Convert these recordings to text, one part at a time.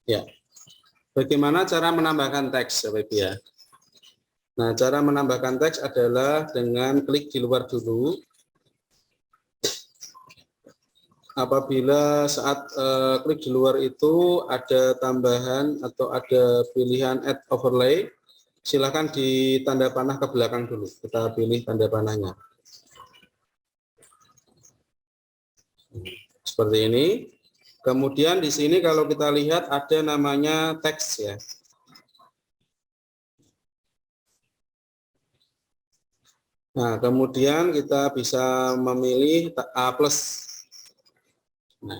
Ya, bagaimana cara menambahkan teks, Bapak Ibu ya? Nah, cara menambahkan teks adalah dengan klik di luar dulu. Apabila saat klik di luar itu ada tambahan atau ada pilihan add overlay, silakan ditanda panah ke belakang dulu. Kita pilih tanda panahnya. Seperti ini. Kemudian di sini kalau kita lihat ada namanya teks ya. Nah, kemudian kita bisa memilih A+. Nah,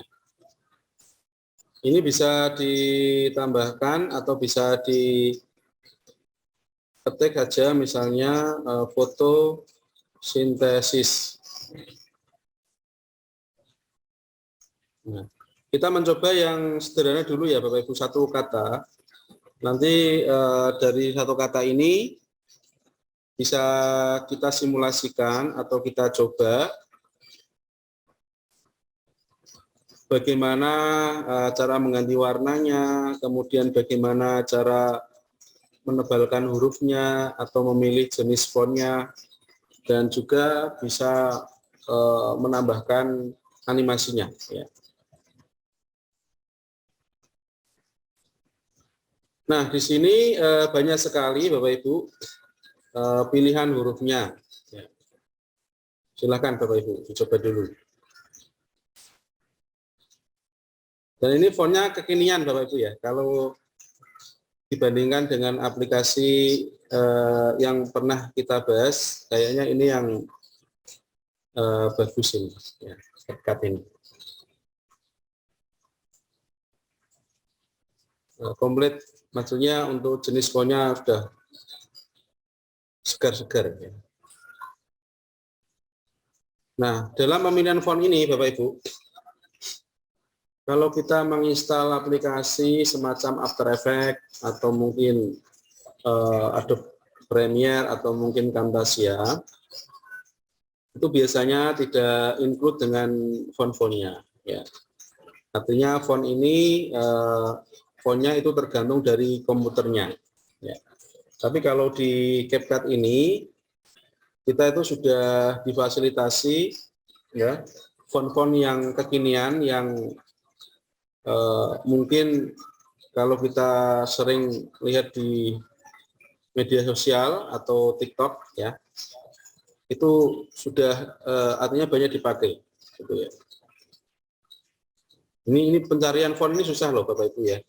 ini bisa ditambahkan atau bisa diketik aja misalnya foto sintesis. Nah, kita mencoba yang sederhana dulu ya Bapak Ibu, satu kata. Nanti dari satu kata ini bisa kita simulasikan atau kita coba bagaimana cara mengganti warnanya, kemudian bagaimana cara menebalkan hurufnya atau memilih jenis fontnya, dan juga bisa menambahkan animasinya. Ya. Nah, di sini banyak sekali Bapak Ibu pilihan hurufnya. Ya. Silakan Bapak Ibu dicoba dulu. Dan ini fontnya kekinian Bapak Ibu ya. Kalau dibandingkan dengan aplikasi yang pernah kita bahas, kayaknya ini yang bagus ini, ya, CapCut ini. Komplit, maksudnya untuk jenis fontnya sudah segar-segar. Ya. Nah, dalam pemilihan font ini, Bapak Ibu, kalau kita menginstal aplikasi semacam After Effects atau mungkin Adobe Premiere atau mungkin Camtasia, itu biasanya tidak include dengan font-fontnya. Ya. Artinya font ini fontnya itu tergantung dari komputernya. Ya. Tapi kalau di CapCut ini kita itu sudah difasilitasi ya font-font yang kekinian yang mungkin kalau kita sering lihat di media sosial atau TikTok ya itu sudah artinya banyak dipakai gitu ya. Ini pencarian font ini susah loh Bapak Ibu ya.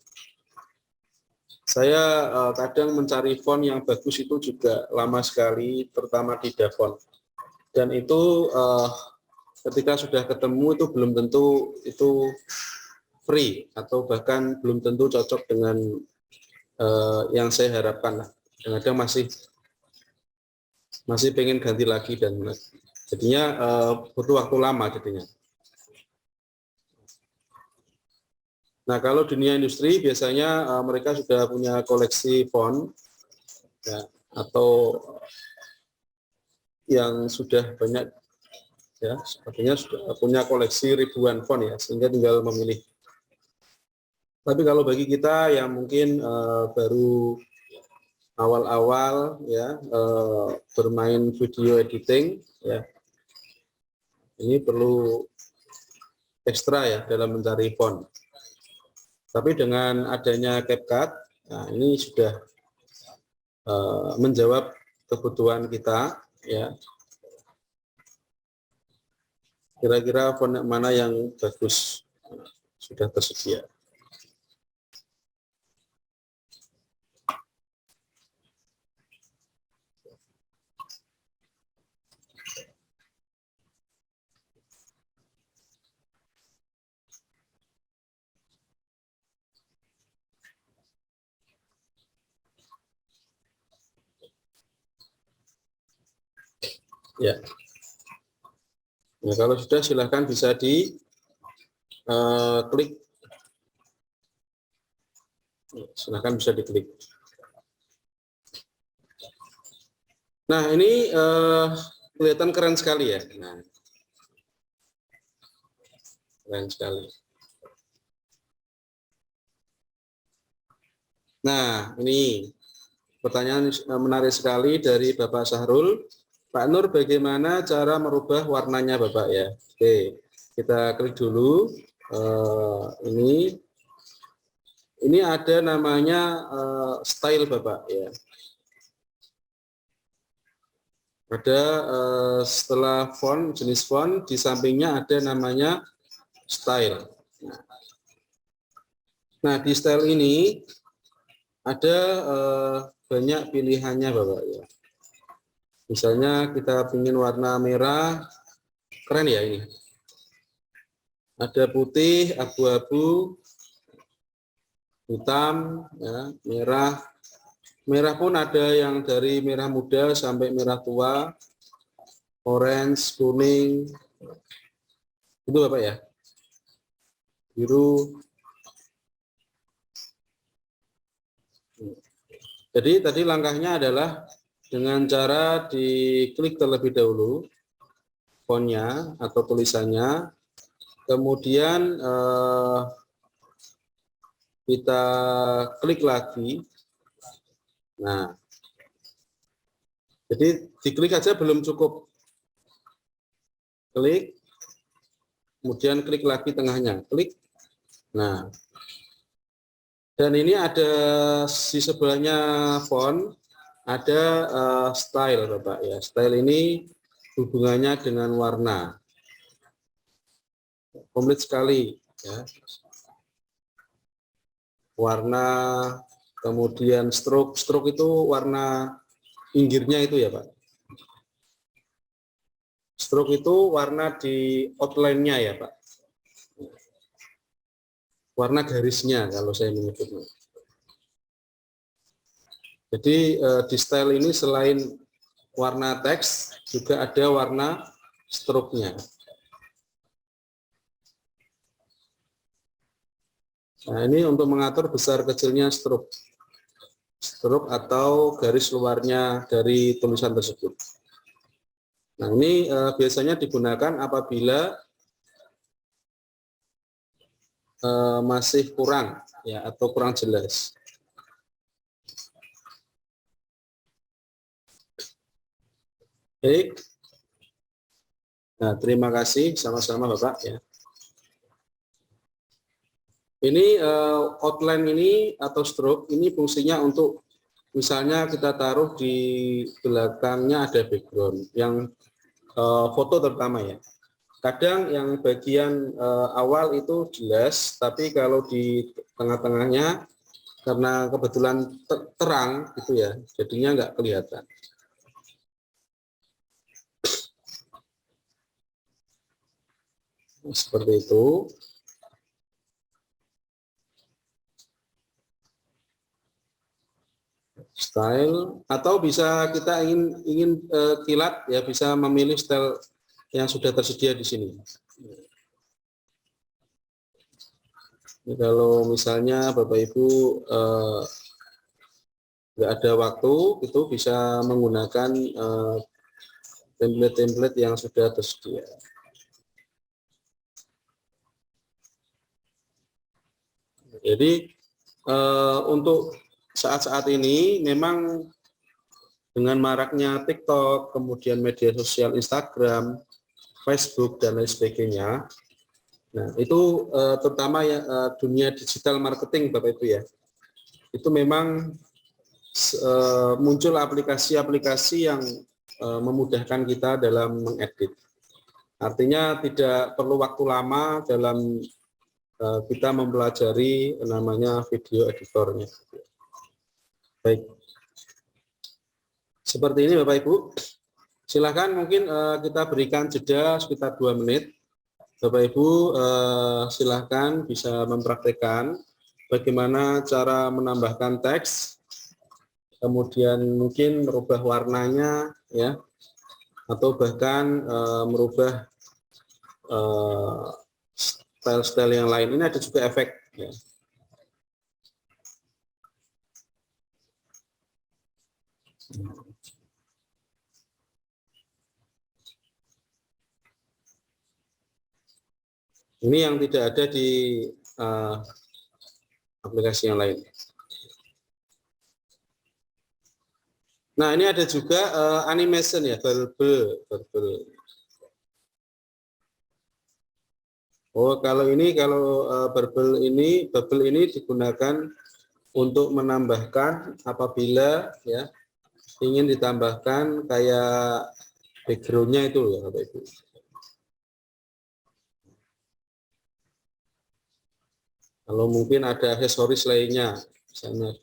Saya kadang mencari font yang bagus itu juga lama sekali, terutama di Davon. Dan itu ketika sudah ketemu itu belum tentu itu free atau bahkan belum tentu cocok dengan yang saya harapkan. Kadang-kadang masih pengen ganti lagi dan jadinya butuh waktu lama jadinya. Nah, kalau dunia industri biasanya mereka sudah punya koleksi font ya, atau yang sudah banyak ya, sepertinya sudah punya koleksi ribuan font ya, sehingga tinggal memilih. Tapi kalau bagi kita yang mungkin baru awal-awal ya bermain video editing ya, ini perlu ekstra ya dalam mencari font. Tapi dengan adanya CapCut, nah ini sudah menjawab kebutuhan kita ya. Kira-kira font mana yang bagus sudah tersedia. Ya. Nah, kalau sudah silahkan bisa di klik. Silahkan bisa diklik. Nah, ini kelihatan keren sekali ya. Nah, keren sekali. Nah, ini pertanyaan menarik sekali dari Bapak Sahrul. Pak Nur, bagaimana cara merubah warnanya Bapak ya? Oke, kita klik dulu. Ini ada namanya style Bapak ya. Ada setelah font, jenis font, di sampingnya ada namanya style. Nah, di style ini ada banyak pilihannya Bapak ya. Misalnya kita ingin warna merah, keren ya ini. Ada putih, abu-abu, hitam, ya, merah. Merah pun ada yang dari merah muda sampai merah tua, orange, kuning, itu Bapak ya. Biru. Jadi tadi langkahnya adalah dengan cara diklik terlebih dahulu fontnya atau tulisannya, kemudian kita klik lagi. Nah, jadi diklik aja belum cukup. Klik, kemudian klik lagi tengahnya, klik. Nah, dan ini ada di sebelahnya font, ada style Bapak ya. Style ini hubungannya dengan warna. Komplit sekali ya. Warna, kemudian stroke. Stroke itu warna pinggirnya itu ya Pak. Stroke itu warna di outline-nya ya Pak. Warna garisnya kalau saya menyebutnya. Jadi di style ini selain warna teks juga ada warna stroke-nya. Nah, ini untuk mengatur besar kecilnya stroke. Stroke atau garis luarnya dari tulisan tersebut. Nah, ini biasanya digunakan apabila masih kurang ya atau kurang jelas. Baik. Nah, terima kasih sama-sama Bapak ya. Ini outline ini atau stroke ini fungsinya untuk misalnya kita taruh di belakangnya ada background yang foto terutama ya. Kadang yang bagian awal itu jelas, tapi kalau di tengah-tengahnya karena kebetulan terang gitu ya, jadinya nggak kelihatan. Seperti itu. Style, atau bisa kita ingin kilat ya, bisa memilih style yang sudah tersedia di sini. Ini kalau misalnya Bapak Ibu nggak ada waktu, itu bisa menggunakan template-template yang sudah tersedia. Jadi untuk saat-saat ini memang dengan maraknya TikTok, kemudian media sosial Instagram, Facebook, dan lain sebagainya. Nah, itu terutama ya dunia digital marketing Bapak Ibu ya. Itu memang muncul aplikasi-aplikasi yang memudahkan kita dalam mengedit. Artinya tidak perlu waktu lama dalam kita mempelajari namanya video editornya. Baik. Seperti ini Bapak Ibu. Silakan mungkin kita berikan jeda sekitar 2 menit. Bapak Ibu silakan bisa mempraktekkan bagaimana cara menambahkan teks, kemudian mungkin merubah warnanya ya, atau bahkan merubah style-style yang lain. Ini ada juga efek ya. Ini yang tidak ada di aplikasi yang lain. Nah, ini ada juga animation ya, bubble. Oh, kalau bubble ini digunakan untuk menambahkan apabila ya ingin ditambahkan kayak backgroundnya itu ya Bapak Ibu. Kalau mungkin ada aksesoris lainnya, misalnya.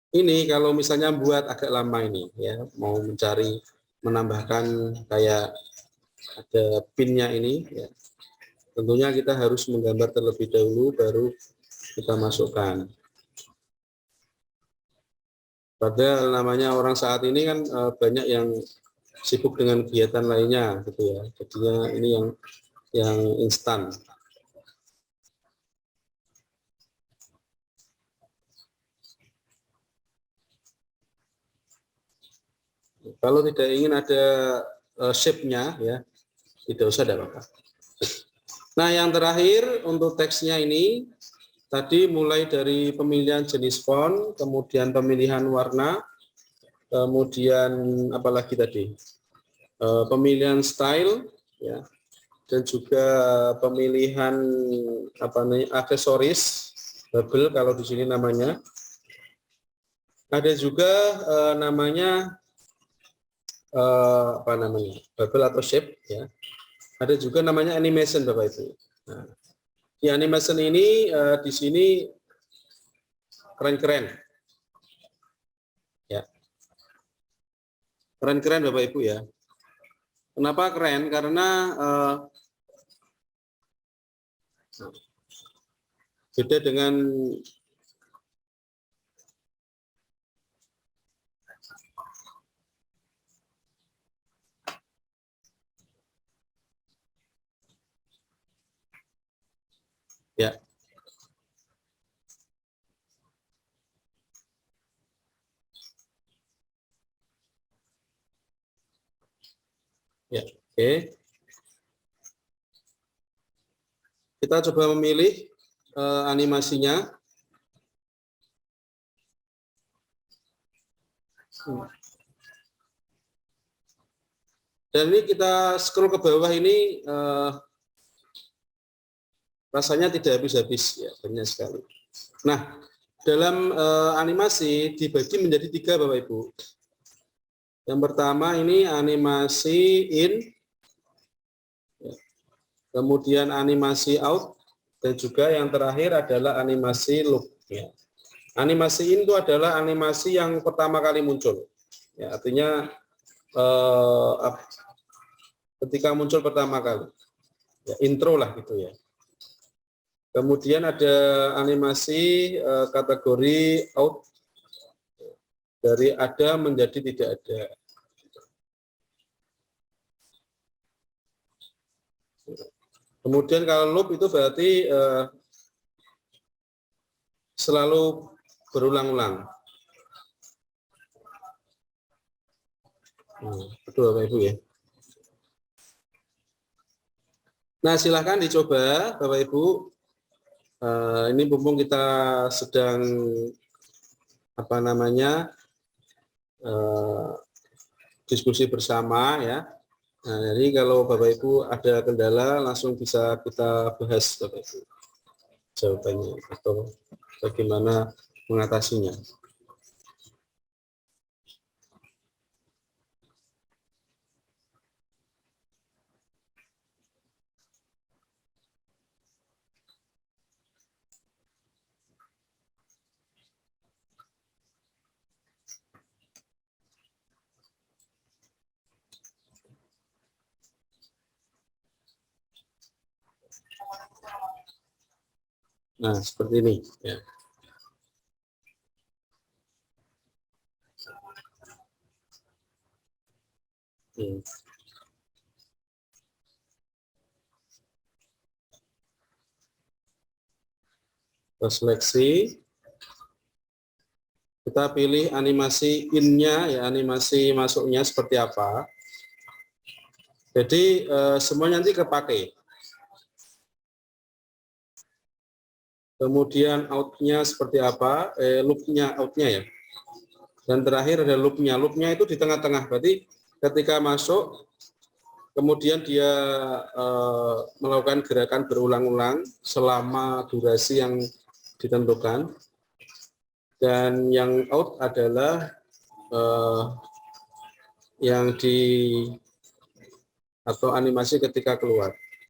Ini kalau misalnya buat agak lama ini ya, mau mencari menambahkan kayak ada pinnya ini ya. Tentunya kita harus menggambar terlebih dahulu baru kita masukkan. Padahal namanya orang saat ini kan banyak yang sibuk dengan kegiatan lainnya gitu ya. Jadinya ini yang instan. Kalau tidak ingin ada shape-nya ya, tidak usah ada apa-apa. Nah, yang terakhir untuk teksnya ini tadi mulai dari pemilihan jenis font, kemudian pemilihan warna, kemudian apalagi tadi pemilihan style, ya, dan juga pemilihan apa namanya aksesoris bubble kalau di sini namanya. Ada juga namanya apa namanya bubble atau shape, ya. Ada juga namanya animation Bapak Ibu. Nah, di animation ini di sini keren-keren, ya, keren-keren Bapak Ibu ya. Kenapa keren? Karena beda dengan ya, ya, oke. Kita coba memilih animasinya. Dan ini kita scroll ke bawah ini rasanya tidak habis-habis ya, banyak sekali. Nah, dalam animasi dibagi menjadi 3 Bapak Ibu. Yang pertama ini animasi in, ya, kemudian animasi out, dan juga yang terakhir adalah animasi loop. Ya. Animasi in itu adalah animasi yang pertama kali muncul. Ya, artinya ketika muncul pertama kali, ya, intro lah gitu ya. Kemudian ada animasi kategori out, dari ada menjadi tidak ada. Kemudian kalau loop itu berarti selalu berulang-ulang. Betul Bapak Ibu ya. Nah, silahkan dicoba Bapak Ibu. Ini mumpung kita sedang apa namanya diskusi bersama ya. Nah, jadi kalau Bapak Ibu ada kendala langsung bisa kita bahas Bapak Ibu jawabannya atau bagaimana mengatasinya. Nah, seperti ini ya. Kita seleksi, kita pilih animasi in-nya ya, animasi masuknya seperti apa. Jadi semuanya nanti kepakai. Kemudian out-nya seperti apa, loop-nya, out-nya ya. Dan terakhir ada loopnya. Loopnya itu di tengah-tengah. Berarti ketika masuk, kemudian dia melakukan gerakan berulang-ulang selama durasi yang ditentukan. Dan yang out adalah yang di atau animasi ketika keluar.